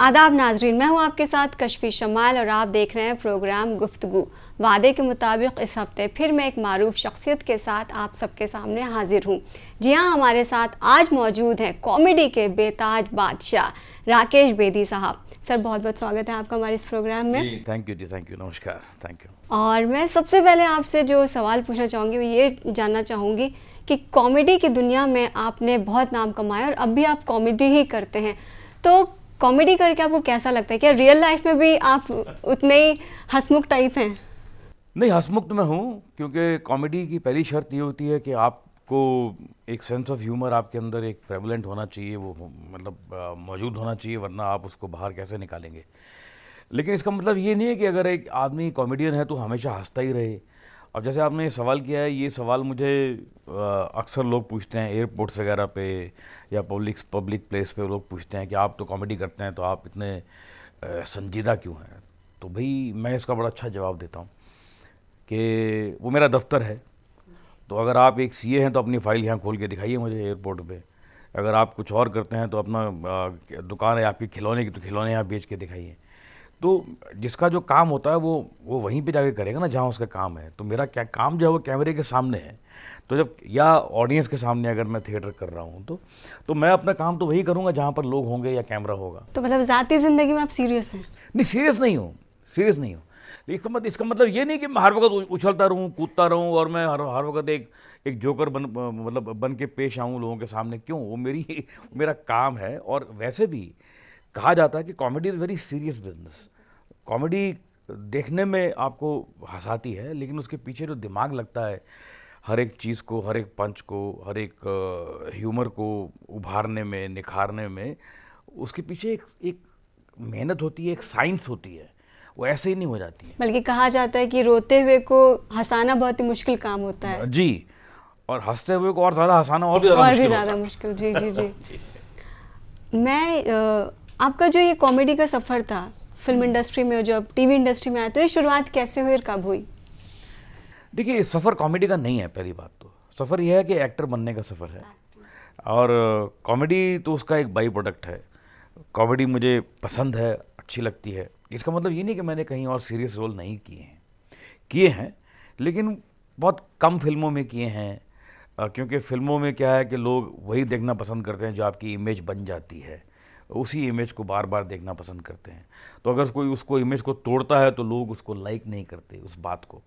आदाब नाजरीन, मैं हूं आपके साथ कशफी शमाल और आप देख रहे हैं प्रोग्राम गुफ्तगू। वादे के मुताबिक इस हफ्ते फिर मैं एक मारूफ शख्सियत के साथ आप सबके सामने हाजिर हूं। जी हां, हमारे साथ आज मौजूद हैं कॉमेडी के बेताज बादशाह राकेश बेदी साहब। सर, बहुत बहुत स्वागत है आपका हमारे इस प्रोग्राम में। Thank you ji, thank you, नमस्कार, थैंक यू। और मैं सबसे पहले आपसे जो सवाल पूछना चाहूँगी वो ये जानना चाहूँगी कि कॉमेडी की दुनिया में आपने बहुत नाम कमाया और अब भी आप कॉमेडी ही करते हैं, तो कॉमेडी करके आपको कैसा लगता है? क्या रियल लाइफ में भी आप उतने ही हंसमुख टाइप हैं? नहीं, हंसमुख तो मैं हूँ, क्योंकि कॉमेडी की पहली शर्त ये होती है कि आपको एक सेंस ऑफ ह्यूमर आपके अंदर एक प्रेवलेंट होना चाहिए, वो मतलब मौजूद होना चाहिए, वरना आप उसको बाहर कैसे निकालेंगे। लेकिन इसका मतलब ये नहीं है कि अगर एक आदमी कॉमेडियन है तो हमेशा हंसता ही रहे। अब जैसे आपने सवाल किया है, ये सवाल मुझे अक्सर लोग पूछते हैं एयरपोर्ट्स वगैरह पे या पब्लिक प्लेस पे लोग पूछते हैं कि आप तो कॉमेडी करते हैं तो आप इतने संजीदा क्यों हैं। तो भाई मैं इसका बड़ा अच्छा जवाब देता हूँ कि वो मेरा दफ्तर है, तो अगर आप एक सीए हैं तो अपनी फ़ाइल यहाँ खोल के दिखाइए मुझे एयरपोर्ट पे। अगर आप कुछ और करते हैं तो अपना दुकान है आपकी खिलौने की, तो खिलौने यहाँ बेच के दिखाइए। तो जिसका जो काम होता है वो वहीं पे जाके करेगा ना जहाँ उसका काम है। तो मेरा क्या काम जो है वो कैमरे के सामने है, तो जब या ऑडियंस के सामने अगर मैं थिएटर कर रहा हूँ तो मैं अपना काम तो वही करूँगा जहाँ पर लोग होंगे या कैमरा होगा। तो मतलब ज़ाती ज़िंदगी में आप सीरियस हैं? नहीं, सीरियस नहीं हूँ, सीरियस नहीं हूँ। इसका मतलब ये नहीं कि मैं हर वक्त उछलता रहूँ, कूदता रहूँ और मैं हर वक्त एक जोकर बन के पेश आऊँ लोगों के सामने। क्यों? वो मेरा काम है। और वैसे भी कहा जाता है कि comedy is very serious business. Comedy देखने में आपको हंसाती है, लेकिन उसके पीछे जो दिमाग लगता है हर एक चीज़ को, हर एक पंच को, हर एक ह्यूमर को उभारने में, निखारने में, उसके पीछे एक मेहनत होती है, एक साइंस होती है। वो ऐसे ही नहीं हो जाती है। बल्कि कहा जाता है कि रोते हुए को हंसाना बहुत ही मुश्किल काम होता है जी, और हंसते हुए को और ज़्यादा हंसाना और भी ज़्यादा मुश्किल। जी जी जी। मैं आपका जो ये कॉमेडी का सफ़र था फिल्म इंडस्ट्री में, जब टीवी इंडस्ट्री में आया, तो ये शुरुआत कैसे हुई और कब हुई? देखिए, सफ़र कॉमेडी का नहीं है। पहली बात तो सफ़र यह है कि एक्टर बनने का सफ़र है, और कॉमेडी तो उसका एक बाई प्रोडक्ट है। कॉमेडी मुझे पसंद है, अच्छी लगती है। इसका मतलब ये नहीं कि मैंने कहीं और सीरियस रोल नहीं किए हैं, लेकिन बहुत कम फिल्मों में किए हैं, क्योंकि फिल्मों में क्या है कि लोग वही देखना पसंद करते हैं जो आपकी इमेज बन जाती है, उसी इमेज को बार बार देखना पसंद करते हैं। तो अगर कोई उसको इमेज को तोड़ता है तो लोग उसको लाइक नहीं करते उस बात को।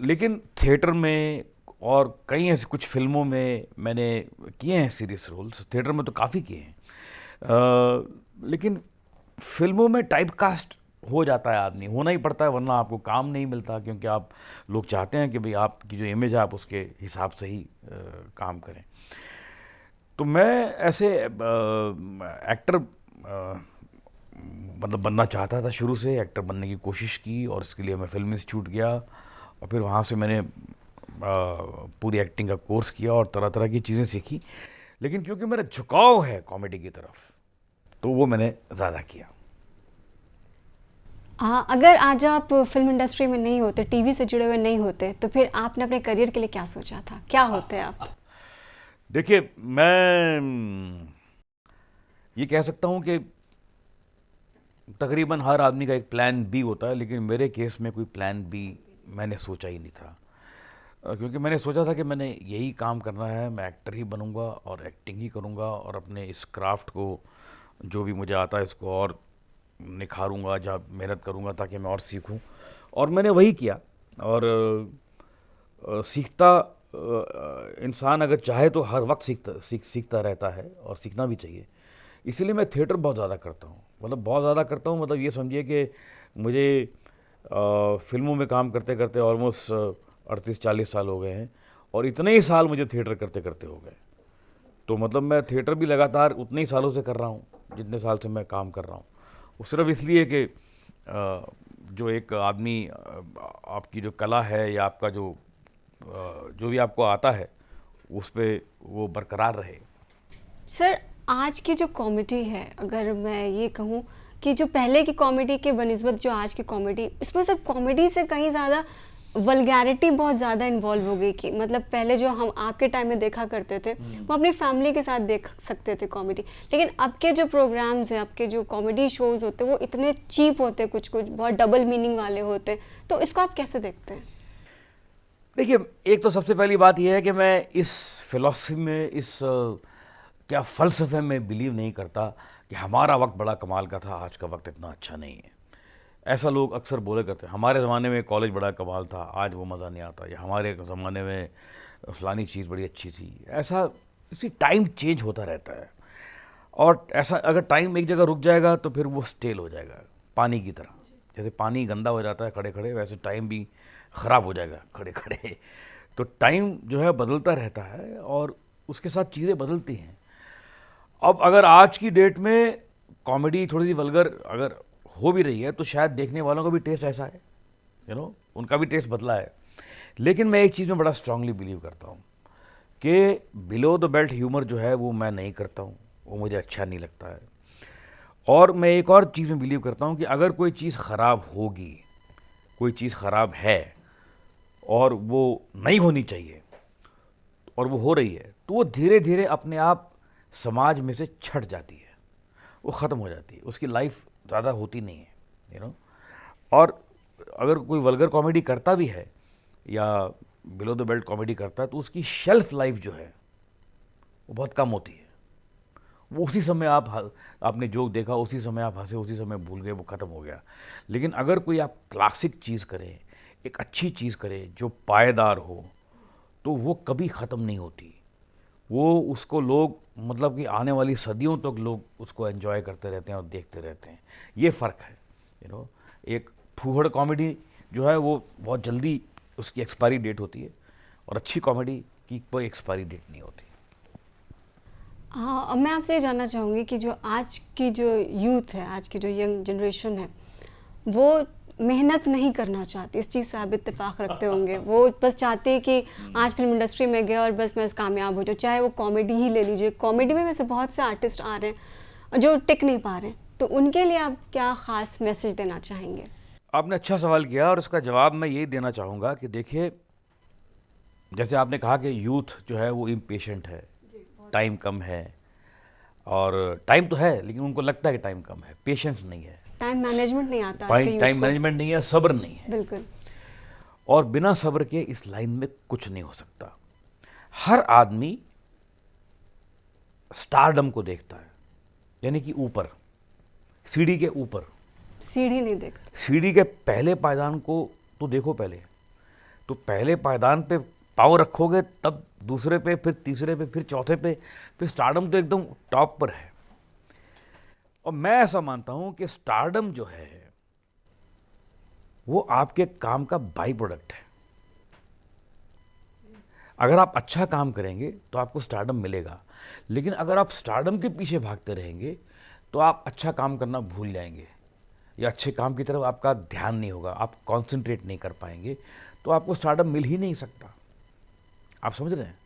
लेकिन थिएटर में और कई ऐसी कुछ फिल्मों में मैंने किए हैं सीरियस रोल्स। थिएटर में तो काफ़ी किए हैं, लेकिन फिल्मों में टाइप कास्ट हो जाता है, आदमी होना ही पड़ता है, वरना आपको काम नहीं मिलता, क्योंकि आप लोग चाहते हैं कि भाई आपकी जो इमेज है आप उसके हिसाब से ही काम करें। तो मैं ऐसे एक्टर मतलब बनना चाहता था, शुरू से एक्टर बनने की कोशिश की, और इसके लिए मैं फिल्म इंस्टीट्यूट गया, और फिर वहाँ से मैंने पूरी एक्टिंग का कोर्स किया और तरह तरह की चीज़ें सीखी। लेकिन क्योंकि मेरा झुकाव है कॉमेडी की तरफ, तो वो मैंने ज़्यादा किया। अगर आज आप फिल्म इंडस्ट्री में नहीं होते, टीवी से जुड़े हुए नहीं होते, तो फिर आपने अपने करियर के लिए क्या सोचा था? क्या होते आप? देखिए, मैं ये कह सकता हूँ कि तकरीबन हर आदमी का एक प्लान बी होता है, लेकिन मेरे केस में कोई प्लान बी मैंने सोचा ही नहीं था, क्योंकि मैंने सोचा था कि मैंने यही काम करना है, मैं एक्टर ही बनूंगा और एक्टिंग ही करूंगा, और अपने इस क्राफ्ट को, जो भी मुझे आता है, इसको और निखारूंगा, जब मेहनत करूंगा ताकि मैं और सीखूं। और मैंने वही किया। और सीखता इंसान अगर चाहे तो हर वक्त सीखता रहता है, और सीखना भी चाहिए। इसीलिए मैं थिएटर बहुत ज़्यादा करता हूँ, बहुत ज़्यादा करता हूँ। मतलब ये समझिए कि मुझे फिल्मों में काम करते करते ऑलमोस्ट 38-40 साल हो गए हैं, और इतने ही साल मुझे थिएटर करते करते हो गए। तो मतलब मैं थिएटर भी लगातार उतने ही सालों से कर रहा हूँ जितने साल से मैं काम कर रहा हूँ। वो सिर्फ इसलिए कि जो एक आदमी आपकी जो कला है या आपका जो भी आपको आता है उस पर वो बरकरार रहे। सर, आज की जो कॉमेडी है, अगर मैं ये कहूँ कि जो पहले की कॉमेडी के बनिस्बत जो आज की कॉमेडी, इसमें सब कॉमेडी से कहीं ज़्यादा वल्गैरिटी बहुत ज़्यादा इन्वॉल्व हो गई कि मतलब पहले जो हम आपके टाइम में देखा करते थे वो अपनी फैमिली के साथ देख सकते थे कॉमेडी, लेकिन अब के जो प्रोग्राम्स हैं, अब के जो कॉमेडी शोज़ होते हैं वो इतने चीप होते हैं, कुछ कुछ बहुत डबल मीनिंग वाले होते हैं, तो इसको आप कैसे देखते हैं? देखिए, एक तो सबसे पहली बात यह है कि मैं इस फिलॉसफी में, इस क्या फ़लसफ़े में बिलीव नहीं करता कि हमारा वक्त बड़ा कमाल का था, आज का वक्त इतना अच्छा नहीं है। ऐसा लोग अक्सर बोले करते हैं, हमारे ज़माने में कॉलेज बड़ा कमाल था, आज वो मज़ा नहीं आता, या हमारे ज़माने में फ़लानी चीज़ बड़ी अच्छी थी। ऐसा इसी टाइम चेंज होता रहता है, और ऐसा अगर टाइम एक जगह रुक जाएगा तो फिर वो स्टेल हो जाएगा, पानी की तरह। जैसे पानी गंदा हो जाता है खड़े खड़े, वैसे टाइम भी ख़राब हो जाएगा खड़े खड़े। तो टाइम जो है बदलता रहता है और उसके साथ चीज़ें बदलती हैं। अब अगर आज की डेट में कॉमेडी थोड़ी सी वल्गर अगर हो भी रही है तो शायद देखने वालों का भी टेस्ट ऐसा है, उनका भी टेस्ट बदला है। लेकिन मैं एक चीज़ में बड़ा स्ट्रांगली बिलीव करता हूँ कि बिलो द बेल्ट ह्यूमर जो है वो मैं नहीं करता हूँ, वो मुझे अच्छा नहीं लगता है। और मैं एक और चीज़ में बिलीव करता हूँ कि अगर कोई चीज़ ख़राब होगी, कोई चीज़ ख़राब है और वो नहीं होनी चाहिए और वो हो रही है, तो वो धीरे धीरे अपने आप समाज में से छट जाती है, वो ख़त्म हो जाती है, उसकी लाइफ ज़्यादा होती नहीं है, और अगर कोई वल्गर कॉमेडी करता भी है या बिलो द बेल्ट कॉमेडी करता है तो उसकी शेल्फ लाइफ जो है वो बहुत कम होती है। वो उसी समय आपने जोक देखा, उसी समय आप हंसे, उसी समय भूल गए, वो ख़त्म हो गया। लेकिन अगर कोई आप क्लासिक चीज़ करें, एक अच्छी चीज़ करें जो पायदार हो, तो वो कभी ख़त्म नहीं होती। वो उसको लोग मतलब कि आने वाली सदियों तक लोग उसको एंजॉय करते रहते हैं और देखते रहते हैं। ये फ़र्क है। एक फूहड़ कॉमेडी जो है वो बहुत जल्दी उसकी एक्सपायरी डेट होती है, और अच्छी कॉमेडी की कोई एक्सपायरी डेट नहीं होती। हाँ, अब मैं आपसे ये जानना चाहूँगी कि जो आज की जो यूथ है, आज की जो यंग जनरेशन है, वो मेहनत नहीं करना चाहती, इस चीज़ से आप इत्तेफाक रखते होंगे। वो बस चाहती है कि आज फिल्म इंडस्ट्री में गए और बस मैं कामयाब हो जाऊँ, चाहे वो कॉमेडी ही ले लीजिए। कॉमेडी में वैसे बहुत से आर्टिस्ट आ रहे हैं जो टिक नहीं पा रहे हैं, तो उनके लिए आप क्या ख़ास मैसेज देना चाहेंगे? आपने अच्छा सवाल किया और उसका जवाब मैं यही देना चाहूँगा कि देखिए, जैसे आपने कहा कि यूथ जो है वो इम्पेशेंट है, टाइम कम है, और टाइम तो है लेकिन उनको लगता है कि टाइम कम है, पेशेंस नहीं है, टाइम मैनेजमेंट नहीं आता आज के यूथ टाइम को। मैनेजमेंट नहीं है, सब्र नहीं है। बिल्कुल। और बिना सब्र के इस लाइन में कुछ नहीं हो सकता। हर आदमी स्टारडम को देखता है, यानी कि ऊपर, सीढ़ी के ऊपर। सीढ़ी नहीं देखते। सीढ़ी के पहले पायदान को तो देखो पहले, तो पहले पायदान पे पाँव रखोगे तब दूसरे पे, फिर तीसरे पे, फिर चौथे पे, फिर स्टारडम तो एकदम टॉप पर है। और मैं ऐसा मानता हूं कि स्टारडम जो है वो आपके काम का बाई प्रोडक्ट है। अगर आप अच्छा काम करेंगे तो आपको स्टारडम मिलेगा, लेकिन अगर आप स्टारडम के पीछे भागते रहेंगे तो आप अच्छा काम करना भूल जाएंगे, या अच्छे काम की तरफ आपका ध्यान नहीं होगा, आप कंसंट्रेट नहीं कर पाएंगे, तो आपको स्टारडम मिल ही नहीं सकता। आप समझ रहे हैं?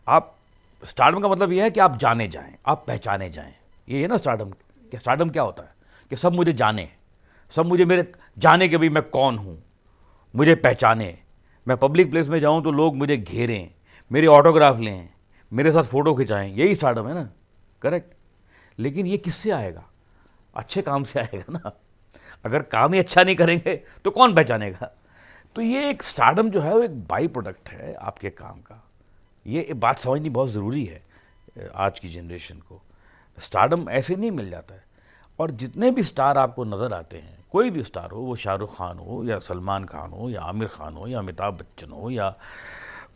आप स्टारडम का मतलब यह है कि आप जाने जाएं, आप पहचाने जाएं। ये है ना स्टारडम। क्या स्टारडम क्या होता है? कि सब मुझे जाने, सब मुझे मेरे जाने के भी मैं कौन हूँ, मुझे पहचाने, मैं पब्लिक प्लेस में जाऊँ तो लोग मुझे घेरें, मेरे ऑटोग्राफ लें, मेरे साथ फ़ोटो खिंचाएं। यही स्टारडम है ना, करेक्ट? लेकिन ये किससे आएगा? अच्छे काम से आएगा ना। अगर काम ही अच्छा नहीं करेंगे तो कौन पहचानेगा? तो ये एक स्टारडम जो है वो एक बाई प्रोडक्ट है आपके काम का। ये बात समझनी बहुत ज़रूरी है आज की जनरेशन को। स्टारडम ऐसे नहीं मिल जाता है। और जितने भी स्टार आपको नज़र आते हैं, कोई भी स्टार हो, वो शाहरुख खान हो या सलमान खान हो या आमिर खान हो या अमिताभ बच्चन हो या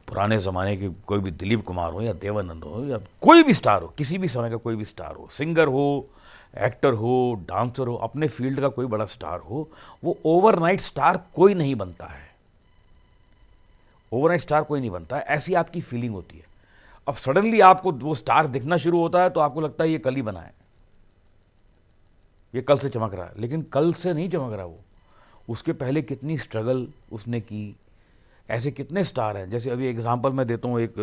पुराने ज़माने के कोई भी दिलीप कुमार हो या देवानंद हो या कोई भी स्टार हो, किसी भी समय का कोई भी स्टार हो, सिंगर हो, एक्टर हो, डांसर हो, अपने फील्ड का कोई बड़ा स्टार हो, वो ओवरनाइट स्टार कोई नहीं बनता है। ओवरनाइट स्टार कोई नहीं बनता है, ऐसी आपकी फीलिंग होती है। अब सडनली आपको वो स्टार दिखना शुरू होता है तो आपको लगता है ये कल ही बना है, ये कल से चमक रहा है, लेकिन कल से नहीं चमक रहा वो। उसके पहले कितनी स्ट्रगल उसने की। ऐसे कितने स्टार हैं, जैसे अभी एग्जांपल मैं देता हूँ, एक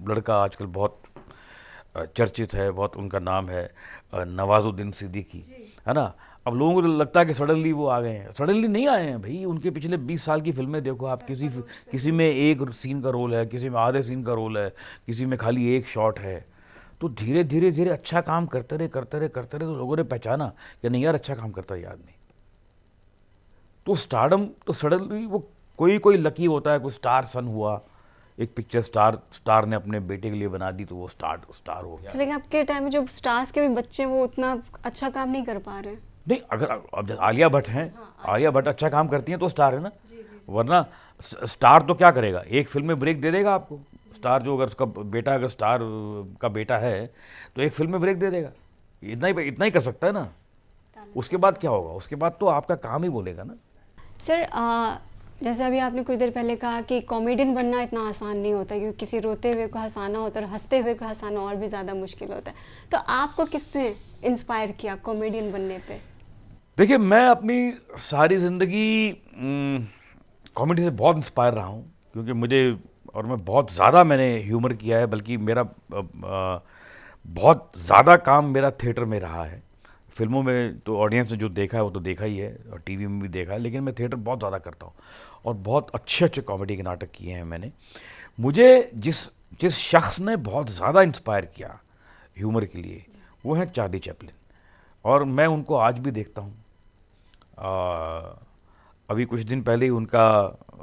लड़का आजकल बहुत चर्चित है, बहुत उनका नाम है नवाजुद्दीन सिद्दीकी, है ना। अब लोगों को तो लगता है कि सडनली वो आ गए हैं, सडनली नहीं आए हैं भाई। उनके पिछले 20 साल की फिल्में देखो आप, किसी में एक सीन का रोल है, किसी में आधे सीन का रोल है, किसी में खाली एक शॉट है। तो धीरे धीरे धीरे अच्छा काम करते रहे तो लोगों ने पहचाना कि नहीं यार अच्छा काम करता है ये आदमी। तो स्टारडम तो सडनली वो कोई कोई लकी होता है, कोई स्टार सन हुआ, एक पिक्चर स्टार ने अपने बेटे के लिए बना दी तो वो स्टार हो गया। लेकिन आपके टाइम में जो स्टार्स के भी बच्चे वो उतना अच्छा काम नहीं कर पा रहे हैं। नहीं, अगर अब जैसे आलिया भट्ट हैं, आलिया भट्ट अच्छा काम करती हैं तो स्टार है ना। वरना स्टार तो क्या करेगा, एक फिल्म में ब्रेक दे देगा आपको। स्टार जो अगर उसका बेटा अगर स्टार का बेटा है तो एक फिल्म में ब्रेक दे देगा, इतना ही कर सकता है ना। उसके बाद क्या होगा, उसके बाद तो आपका काम ही बोलेगा ना। सर जैसे अभी आपने कुछ देर पहले कहा कि कॉमेडियन बनना इतना आसान नहीं होता, क्योंकि किसी रोते हुए को हंसाना होता है और हंसते हुए को हंसाना और भी ज़्यादा मुश्किल होता है। तो आपको किसने इंस्पायर किया कॉमेडियन बनने पे? देखिए, मैं अपनी सारी ज़िंदगी कॉमेडी से बहुत इंस्पायर रहा हूँ, क्योंकि मैं बहुत ज़्यादा मैंने ह्यूमर किया है, बल्कि मेरा बहुत ज़्यादा काम मेरा थिएटर में रहा है। फिल्मों में तो ऑडियंस ने जो देखा है वो तो देखा ही है, और टीवी में भी देखा है, लेकिन मैं थिएटर बहुत ज़्यादा करता हूँ और बहुत अच्छे अच्छे कॉमेडी के नाटक किए हैं मैंने। मुझे जिस जिस शख्स ने बहुत ज़्यादा इंस्पायर किया ह्यूमर के लिए, वो है चार्ली चैपलिन, और मैं उनको आज भी देखता हूँ। अभी कुछ दिन पहले ही उनका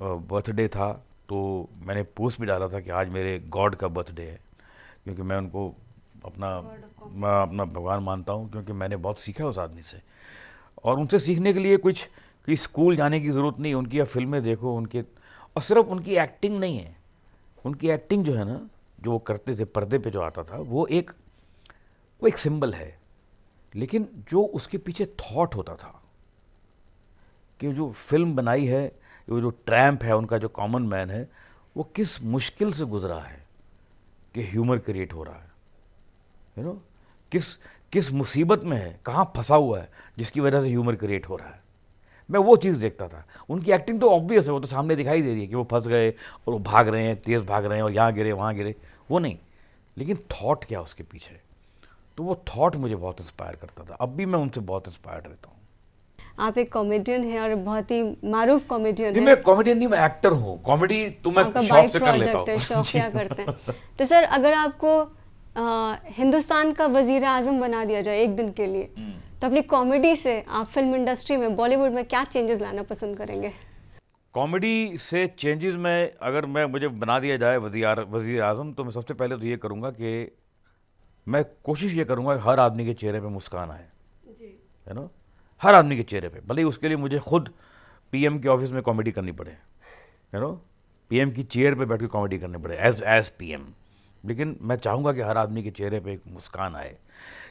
बर्थडे था, तो मैंने पोस्ट भी डाला था कि आज मेरे गॉड का बर्थडे है, क्योंकि मैं उनको अपना भगवान मानता हूँ, क्योंकि मैंने बहुत सीखा है उस आदमी से। और उनसे सीखने के लिए कि स्कूल जाने की ज़रूरत नहीं, उनकी आप फिल्में देखो, और सिर्फ उनकी एक्टिंग नहीं है, उनकी एक्टिंग जो है ना, जो वो करते थे पर्दे पे जो आता था, वो एक सिंबल है, लेकिन जो उसके पीछे थॉट होता था कि जो फिल्म बनाई है, वो जो ट्रैम्प है उनका, जो कॉमन मैन है, वो किस मुश्किल से गुजरा है कि ह्यूमर क्रिएट हो रहा है, किस मुसीबत में है, कहाँ फंसा हुआ है जिसकी वजह से ह्यूमर क्रिएट हो रहा है। मैं वो चीज़ देखता था। उनकी एक्टिंग तो ऑब्वियस है, वो तो सामने दिखाई दे रही है कि वो फंस गए और वो भाग रहे हैं, तेज़ भाग रहे हैं और यहाँ गिरे वहाँ गिरे, वो नहीं, लेकिन थॉट क्या उसके पीछे, तो वो थॉट मुझे बहुत इंस्पायर करता था। अब भी मैं उनसे बहुत इंस्पायर्ड रहता हूँ। आप एक कॉमेडियन हैं और बहुत ही मारूफ कॉमेडियन हैं। मैं कॉमेडियन नहीं, मैं एक्टर हूँ। कॉमेडी तो मैं शौक से कर लेता हूँ। शौक क्या करते हैं। तो सर अगर आपको हिंदुस्तान का वजीर आजम बना दिया जाए एक दिन के लिए, तो अपनी कॉमेडी से आप फिल्म इंडस्ट्री में, बॉलीवुड में क्या चेंजेस लाना पसंद करेंगे? कॉमेडी से चेंजेस में अगर मुझे बना दिया जाए वजीर आजम, तो मैं सबसे पहले तो ये करूँगा कि मैं कोशिश ये करूँगा कि हर आदमी के चेहरे पे मुस्कान आए, है ना, हर आदमी के चेहरे पे। भले ही उसके लिए मुझे खुद पीएम के ऑफिस में कॉमेडी करनी पड़े, है ना, पीएम की चेयर पे बैठ के कॉमेडी करनी पड़े एज पीएम, लेकिन मैं चाहूँगा कि हर आदमी के चेहरे पे एक मुस्कान आए,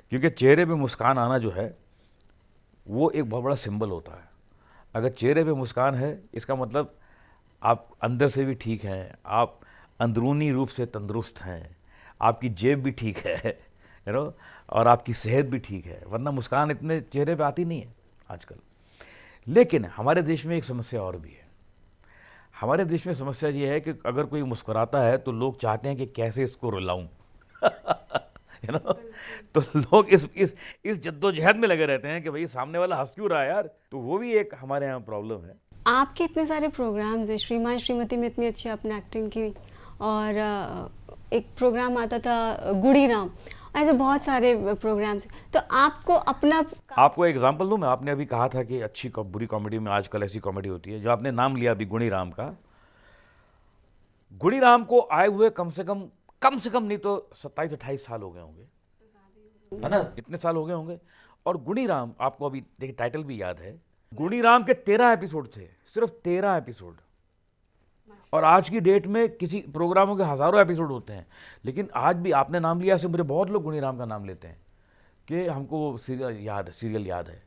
क्योंकि चेहरे पे मुस्कान आना जो है वो एक बहुत बड़ा सिंबल होता है। अगर चेहरे पे मुस्कान है, इसका मतलब आप अंदर से भी ठीक हैं, आप अंदरूनी रूप से तंदुरुस्त हैं, आपकी जेब भी ठीक है, यू नो, और आपकी सेहत भी ठीक है, वरना मुस्कान इतने चेहरे पे आती नहीं है आजकल। लेकिन हमारे देश में एक समस्या और भी है। हमारे देश में समस्या ये है कि अगर कोई मुस्कुराता है तो लोग चाहते हैं कि कैसे इसको रुलाऊं, यू नो, तो लोग इस जद्दोजहद में लगे रहते हैं कि भाई सामने वाला हंस क्यों रहा है यार। तो वो भी एक हमारे यहाँ प्रॉब्लम है। आपके इतने सारे प्रोग्राम्स हैं, श्रीमान श्रीमती में इतनी अच्छी आपने एक्टिंग की, और एक प्रोग्राम आता था गुड़ी राम, ऐसे बहुत सारे प्रोग्राम्स। तो आपको एग्जांपल दूं मैं, आपने अभी कहा था कि अच्छी बुरी कॉमेडी में आजकल ऐसी कॉमेडी होती है, जो आपने नाम लिया अभी गुणी राम का। गुणी राम को आए हुए कम से कम नहीं तो 27-28 साल हो गए होंगे, है ना, इतने साल हो गए होंगे। और गुणी राम, आपको अभी देखिए टाइटल भी याद है, गुणी राम के 13 एपिसोड थे, सिर्फ 13 एपिसोड। और आज की डेट में किसी प्रोग्रामों के हज़ारों एपिसोड होते हैं, लेकिन आज भी आपने नाम लिया से मुझे बहुत लोग गुणी राम का नाम लेते हैं कि हमको सीरियल याद है।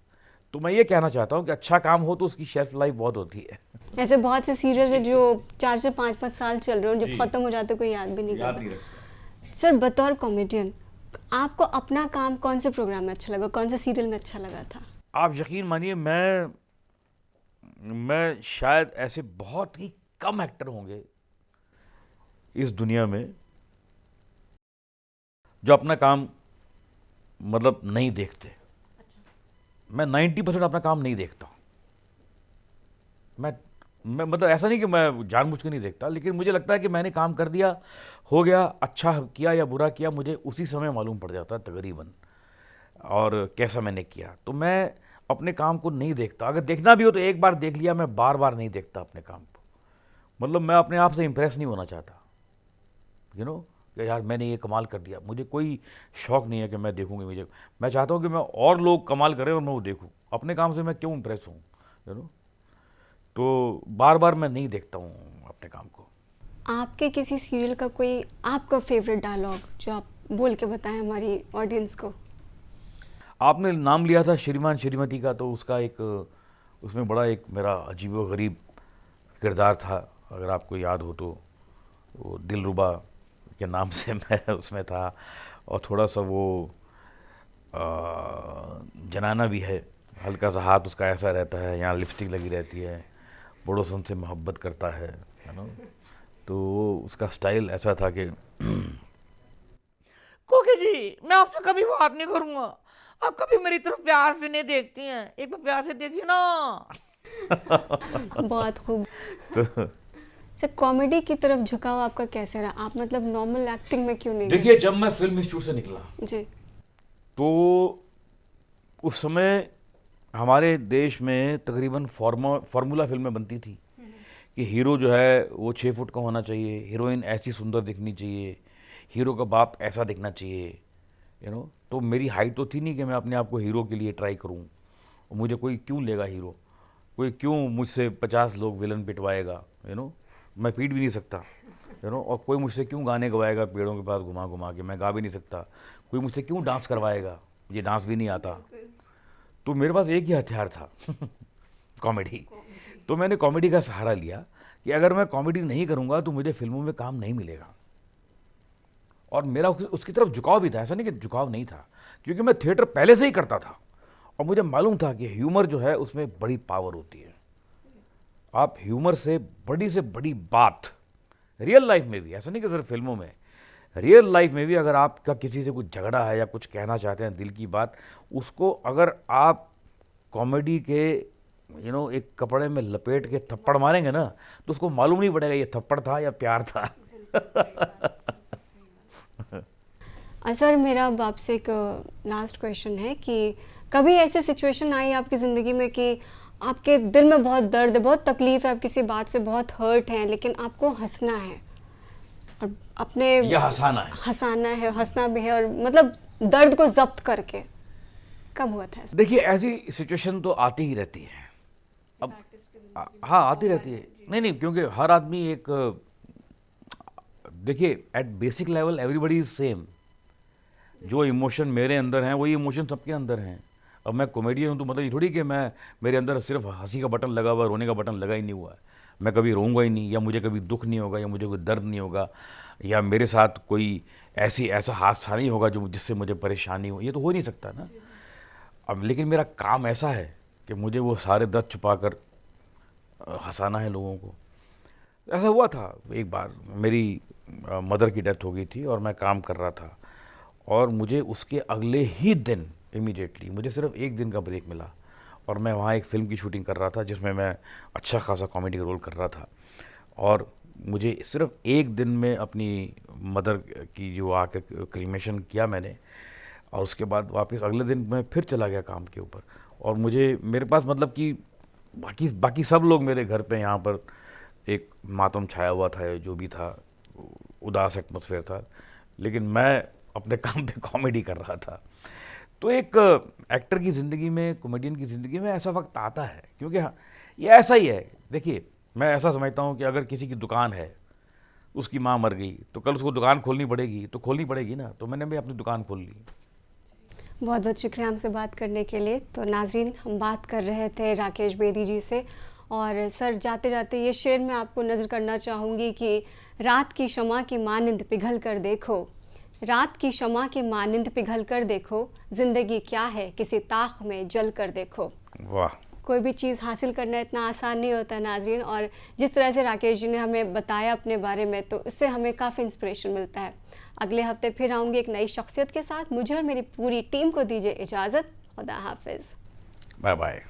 तो मैं ये कहना चाहता हूँ कि अच्छा काम हो तो उसकी शेल्फ लाइफ बहुत होती है। ऐसे बहुत से सीरियल है जो 4 से 5-5 साल चल रहे हैं, जब खत्म हो जाते कोई याद भी नहीं करता। सर बतौर कॉमेडियन आपको अपना काम कौन से प्रोग्राम में अच्छा लगा, कौन से सीरियल में अच्छा लगा था? आप यकीन मानिए, मैं शायद ऐसे बहुत ही कम एक्टर होंगे इस दुनिया में जो अपना काम मतलब नहीं देखते। मैं 90% अपना काम नहीं देखता। मैं मतलब ऐसा नहीं कि मैं जानबूझ के नहीं देखता, लेकिन मुझे लगता है कि मैंने काम कर दिया, हो गया, अच्छा किया या बुरा किया, मुझे उसी समय मालूम पड़ जाता है तकरीबन, और कैसा मैंने किया। तो मैं अपने काम को नहीं देखता। अगर देखना भी हो तो एक बार देख लिया, मैं बार बार नहीं देखता अपने काम को। मतलब मैं अपने आप से इम्प्रेस नहीं होना चाहता, कि यार मैंने ये कमाल कर दिया। मुझे कोई शौक़ नहीं है कि मैं देखूँगी, मैं चाहता हूँ कि मैं और लोग कमाल करें और मैं वो देखूँ। अपने काम से मैं क्यों इम्प्रेस हूँ, तो बार बार मैं नहीं देखता हूँ अपने काम को। आपके किसी सीरियल का कोई आपका फेवरेट डायलॉग जो आप बोल के बताएं हमारी ऑडियंस को? आपने नाम लिया था श्रीमान श्रीमती का, तो उसका एक, उसमें बड़ा एक मेरा अजीबोगरीब किरदार था, अगर आपको याद हो तो। वो दिलरुबा के नाम से मैं उसमें था, और थोड़ा सा वो जनाना भी है, हल्का सा हाथ उसका ऐसा रहता है, यहाँ लिपस्टिक लगी रहती है, पड़ोसन से मोहब्बत करता है ना। तो उसका स्टाइल ऐसा था कि कोके जी, मैं आपसे कभी बात नहीं करूंगा, आप कभी मेरी तरफ प्यार से नहीं देखती हैं, एक बार प्यार से देखिए ना। बहुत खूब। तो सर, कॉमेडी की तरफ झुकाव आपका कैसे रहा? आप मतलब नॉर्मल एक्टिंग में क्यों नहीं गए? देखिए, जब मैं फिल्म इंस्टीट्यूट से निकला जी। तो उस समय हमारे देश में तकरीबन फार्मूला फिल्में बनती थी कि हीरो जो है वो 6 फुट का होना चाहिए, हीरोइन ऐसी सुंदर दिखनी चाहिए, हीरो का बाप ऐसा दिखना चाहिए, तो मेरी हाइट तो थी नहीं कि मैं अपने आप को हीरो के लिए ट्राई करूं। और मुझे कोई क्यों लेगा हीरो, कोई क्यों मुझसे 50 लोग विलन पिटवाएगा, मैं पीट भी नहीं सकता, और कोई मुझसे क्यों गाने गवाएगा पेड़ों के पास घुमा घुमा के, मैं गा भी नहीं सकता। कोई मुझसे क्यों डांस करवाएगा, ये डांस भी नहीं आता। तो मेरे पास एक ही हथियार था कॉमेडी। तो मैंने कॉमेडी का सहारा लिया कि अगर मैं कॉमेडी नहीं करूंगा तो मुझे फिल्मों में काम नहीं मिलेगा। और मेरा उसकी तरफ झुकाव भी था, ऐसा नहीं कि झुकाव नहीं था, क्योंकि मैं थिएटर पहले से ही करता था और मुझे मालूम था कि ह्यूमर जो है उसमें बड़ी पावर होती है। आप ह्यूमर से बड़ी बात रियल लाइफ में भी, ऐसा नहीं कि सिर्फ फिल्मों में, रियल लाइफ में भी अगर आपका किसी से कुछ झगड़ा है या कुछ कहना चाहते हैं दिल की बात, उसको अगर आप कॉमेडी के एक कपड़े में लपेट के थप्पड़ मारेंगे ना, तो उसको मालूम नहीं पड़ेगा ये थप्पड़ था या प्यार था। सर, मेरा अब आपसे एक लास्ट क्वेश्चन है कि कभी ऐसे सिचुएशन आई आपकी ज़िंदगी में कि आपके दिल में बहुत दर्द है, बहुत तकलीफ है, आप किसी बात से बहुत हर्ट हैं, लेकिन आपको हंसना है और अपने या हंसाना है, हंसना भी है, और मतलब दर्द को जब्त करके, कब हुआ था ऐसा? देखिए, ऐसी सिचुएशन तो आती ही रहती है। अब हाँ, आती रहती है। नहीं, क्योंकि हर आदमी एक, देखिए, at basic level everybody is same. जो इमोशन मेरे अंदर हैं वही इमोशन सबके अंदर हैं। अब मैं कॉमेडियन हूँ तो मतलब ये थोड़ी कि मेरे अंदर सिर्फ हंसी का बटन लगा हुआ है, रोने का बटन लगा ही नहीं हुआ है। मैं कभी रोऊंगा ही नहीं, या मुझे कभी दुख नहीं होगा, या मुझे कोई दर्द नहीं होगा, या मेरे साथ कोई ऐसा हादसा नहीं होगा जो जिससे मुझे परेशानी हो। ये तो हो नहीं सकता ना। अब लेकिन मेरा काम ऐसा है कि मुझे वो सारे दर्द छुपा कर हंसाना है लोगों को। ऐसा हुआ था एक बार, मेरी मदर की डेथ हो गई थी और मैं काम कर रहा था, और मुझे उसके अगले ही दिन इमीडिएटली मुझे सिर्फ एक दिन का ब्रेक मिला, और मैं वहाँ एक फ़िल्म की शूटिंग कर रहा था जिसमें मैं अच्छा खासा कॉमेडी का रोल कर रहा था। और मुझे सिर्फ एक दिन में अपनी मदर की जो आके क्रीमेशन किया मैंने, और उसके बाद वापस अगले दिन मैं फिर चला गया काम के ऊपर। और मेरे पास मतलब कि बाकी सब लोग मेरे घर पे यहाँ पर एक मातम छाया हुआ था, जो भी था, उदास एटमॉस्फेयर था, लेकिन मैं अपने काम पे कॉमेडी कर रहा था। तो एक एक्टर की ज़िंदगी में, कॉमेडियन की ज़िंदगी में ऐसा वक्त आता है, क्योंकि हाँ, ये ऐसा ही है। देखिए, मैं ऐसा समझता हूँ कि अगर किसी की दुकान है, उसकी माँ मर गई, तो कल उसको दुकान खोलनी पड़ेगी ना, तो मैंने भी अपनी दुकान खोल ली। बहुत बहुत शुक्रिया हमसे बात करने के लिए। तो नाज़रीन, हम बात कर रहे थे राकेश बेदी जी से। और सर, जाते जाते ये शेर मैं आपको नज़र करना चाहूँगी कि रात की शमा की मानिंद पिघल कर देखो, रात की शमा की मानिंद पिघल कर देखो, ज़िंदगी क्या है किसी ताख में जल कर देखो। वाह। कोई भी चीज़ हासिल करना इतना आसान नहीं होता नाज़रीन, और जिस तरह से राकेश जी ने हमें बताया अपने बारे में, तो इससे हमें काफ़ी इंस्पिरेशन मिलता है। अगले हफ्ते फिर आऊँगी एक नई शख्सियत के साथ। मुझे और मेरी पूरी टीम को दीजिए इजाज़त। खुदा हाफिज़। Bye bye.